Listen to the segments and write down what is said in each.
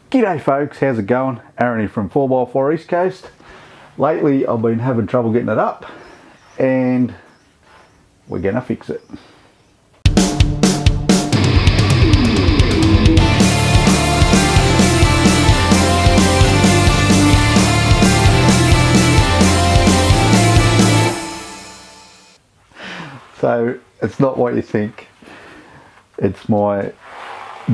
G'day folks, how's it going? Aaron here from 4x4 East Coast. Lately I've been having trouble getting it up and we're gonna fix it. So it's not what you think. It's my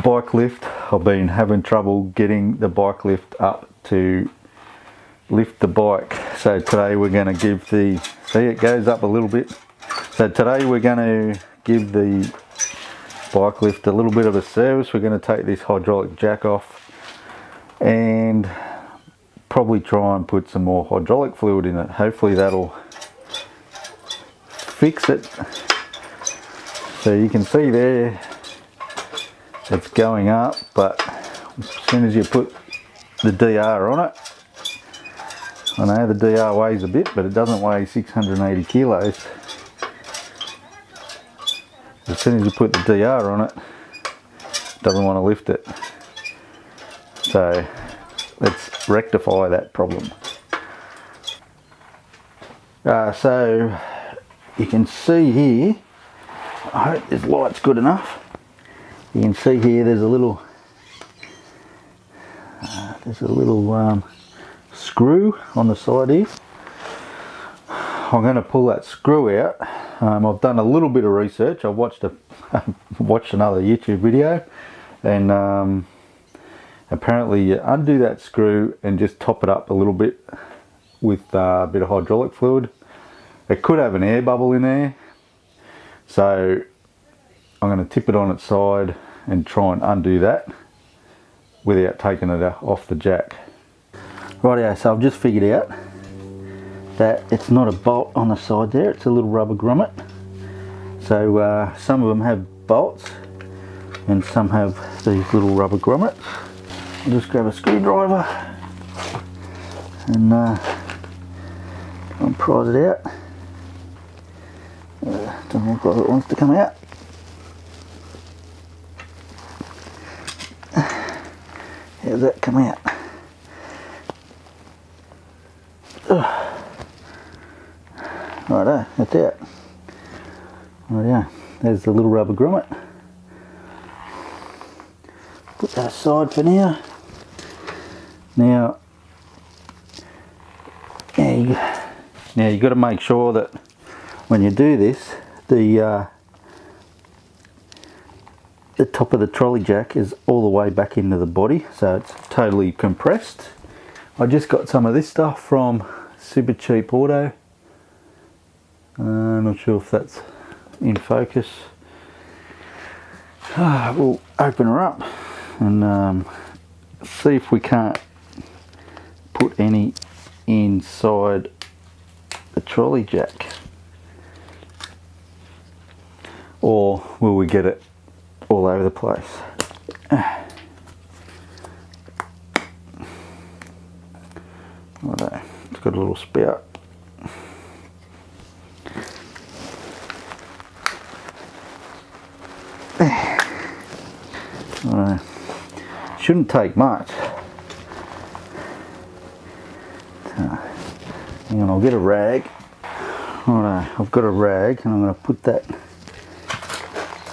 bike lift. I've been having trouble getting the bike lift up to lift the bike. So today we're going to give see it goes up a little bit. So today we're going to give the bike lift a little bit of a service. We're going to take this hydraulic jack off and probably try and put some more hydraulic fluid in it. Hopefully that'll fix it. So you can see there it's going up, but as soon as you put the DR on it, I know the DR weighs a bit, but it doesn't weigh 680 kilos. As soon as you put the DR on it, it doesn't want to lift it. So let's rectify that problem. So you can see here, I hope this light's good enough. You can see here there's a little screw on the side here. I'm going to pull that screw out. I've done a little bit of research. I watched another YouTube video, and apparently you undo that screw and just top it up a little bit with a bit of hydraulic fluid. It could have an air bubble in there, so I'm going to tip it on its side and try and undo that without taking it off the jack. Rightio, so I've just figured out that it's not a bolt on the side there, it's a little rubber grommet. So some of them have bolts and some have these little rubber grommets. I'll just grab a screwdriver and try and prise it out. Doesn't look like it wants to come out. How's that come out? Righto, that's out. Rightio, there's the little rubber grommet. Put that aside for now. Now you got to make sure that when you do this, the top of the trolley jack is all the way back into the body, so it's totally compressed. I just got some of this stuff from Super Cheap Auto. Not sure if that's in focus. We'll open her up and see if we can't put any inside the trolley jack, or will we get it all over the place? Righto, it's got a little spout. Righto. Shouldn't take much. Hang on, I'll get a rag. Righto, I've got a rag and I'm going to put that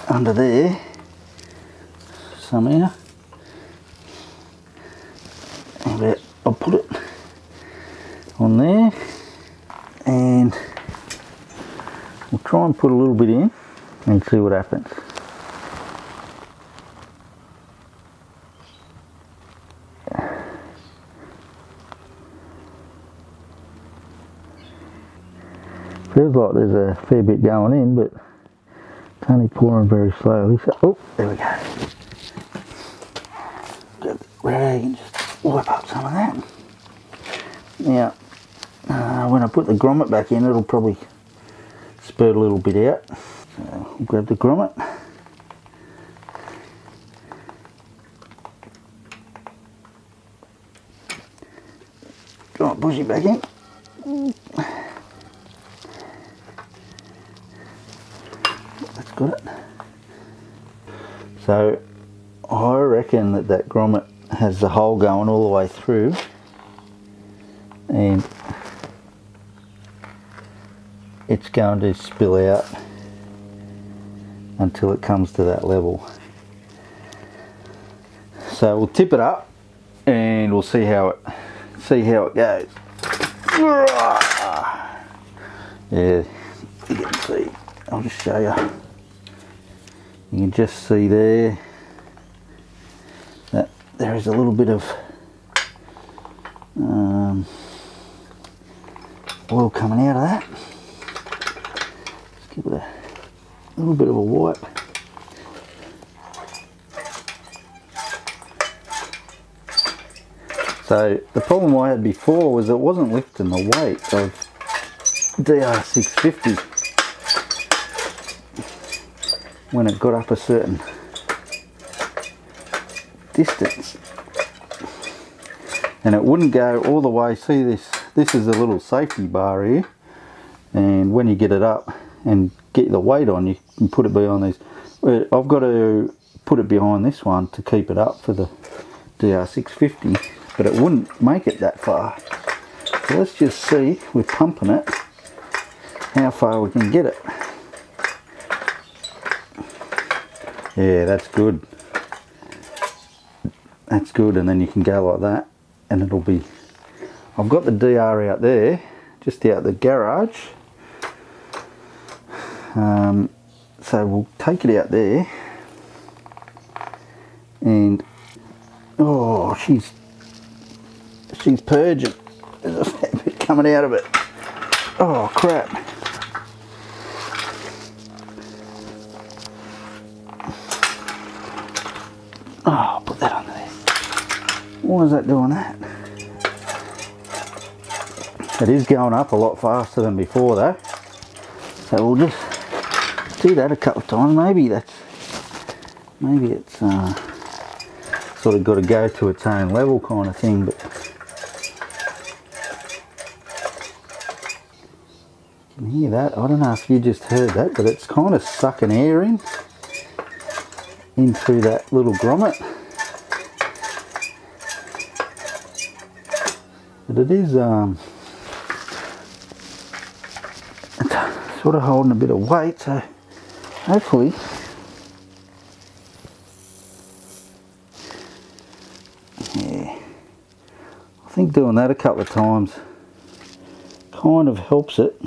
under there somehow. And I'll put it on there and we'll try and put a little bit in and see what happens. Feels like there's a fair bit going in, but it's only pouring very slowly. So, oh, there we go. Grab the rag and just wipe up some of that. Now, when I put the grommet back in, it'll probably spurt a little bit out. So I'll grab the grommet. Try and push it back in. That's got it. So I reckon that grommet has the hole going all the way through, and it's going to spill out until it comes to that level. So we'll tip it up and we'll see how it goes. Yeah, you can see. I'll just show you. You can just see there that there is a little bit of oil coming out of that. Let's give it a little bit of a wipe. So the problem I had before was it wasn't lifting the weight of DR650 when it got up a certain distance, and it wouldn't go all the way. See, this is a little safety bar here, and when you get it up and get the weight on, you can put it behind these. I've got to put it behind this one to keep it up for the DR650, but it wouldn't make it that far. So let's just see, we're pumping it, how far we can get it. Yeah, that's good. That's good, and then you can go like that, and it'll be... I've got the DR out there, just out the garage. So we'll take it out there, and oh, she's purging. There's a fair bit coming out of it. Oh crap. Oh, I'll put that on there. Why is that doing that? It is going up a lot faster than before though. So we'll just do that a couple of times. Maybe it's sort of got to go to its own level kind of thing, but you can hear that. I don't know if you just heard that, but it's kind of sucking air in through that little grommet. But it is it's sort of holding a bit of weight, so hopefully yeah, I think doing that a couple of times kind of helps it.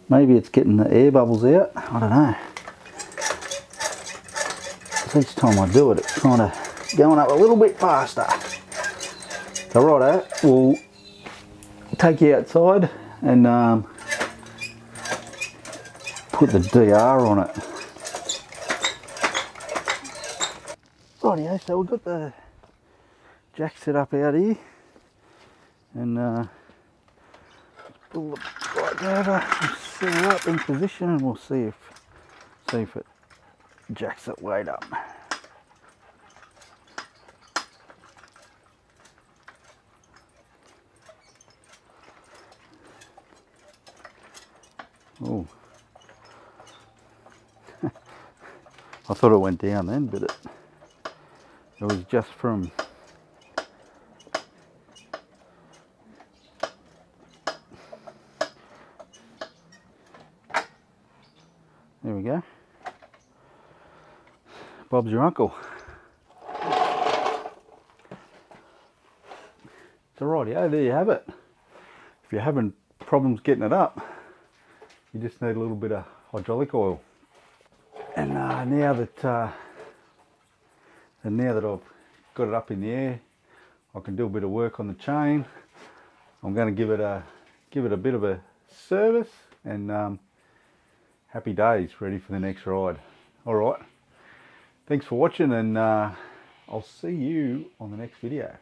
Maybe it's getting the air bubbles out, I don't know. Each time I do it, it's kind of going up a little bit faster. So righto, we'll take you outside and put the DR on it. Rightio, so we've got the jack set up out here, and pull the bike over and set it up in position, and we'll see if it jacks it weight up. Oh, I thought it went down then, but it was just from there we go. Bob's your uncle. So rightio, there you have it. If you're having problems getting it up, you just need a little bit of hydraulic oil. And now that I've got it up in the air, I can do a bit of work on the chain. I'm going to give it a bit of a service, and happy days, ready for the next ride. All right. Thanks for watching, and I'll see you on the next video.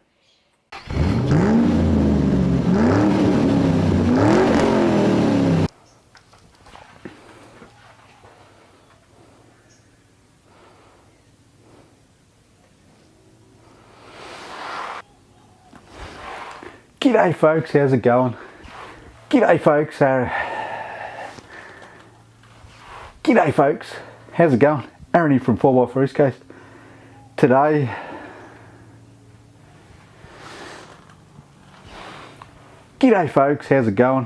G'day folks, how's it going? G'day folks, how's it going? Aaron here from 4x4 East Coast. Today G'day folks, how's it going?